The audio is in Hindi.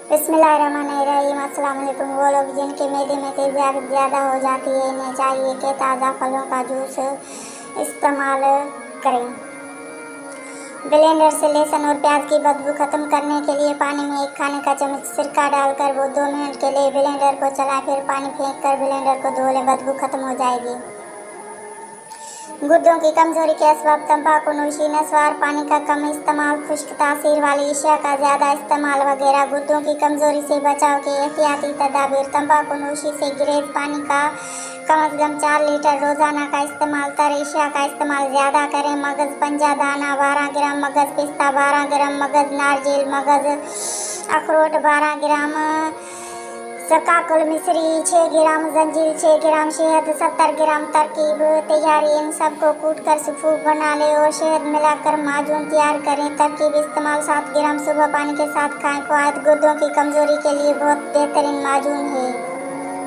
बिस्मिल्लाहिर्रहमानिर्रहीम। अस्सलाम वालेकुम। वो लोग जिनके मैदे में तेज़ियात ज़्यादा हो जाती है, इन्हें चाहिए कि ताज़ा फलों का जूस इस्तेमाल करें। ब्लेंडर से लहसुन और प्याज की बदबू खत्म करने के लिए पानी में 1 खाने का चम्मच सिरका डालकर वो 2 मिनट के लिए ब्लेंडर को चलाएं, फिर पानी फेंक कर ब्लेंडर को धो लें, बदबू खत्म हो जाएगी। गुर्दों की कमजोरी के असबाब तंबाकू नोशी, नस्वार पानी का कम इस्तेमाल, खुश्क तासीर वाली अशिया का ज़्यादा इस्तेमाल वगैरह। गुर्दों की कमजोरी से बचाव के एहतियाती तदाबीर। तंबाकू नोशी से गुरेज पानी का कम अज़ कम 4 लीटर रोज़ाना का इस्तेमाल। तर अशिया का इस्तेमाल ज़्यादा करें। मगज़ पंजा दाना 12 ग्राम, मगज़ पिस्ता 12 ग्राम, मगज़ नारजेल, मगज़ अखरोट 12 ग्राम, शकाकुल मिश्री 6 ग्राम, जंजीर 6 ग्राम, शहद 70 ग्राम। तरकीब तैयारी: इन सबको कूटकर सूप बना लें और शहद मिलाकर माजून तैयार करें। तरकीब इस्तेमाल: 7 ग्राम सुबह पानी के साथ खाएं। फ़वाइद: गुर्दों की कमजोरी के लिए बहुत बेहतरीन माजून है।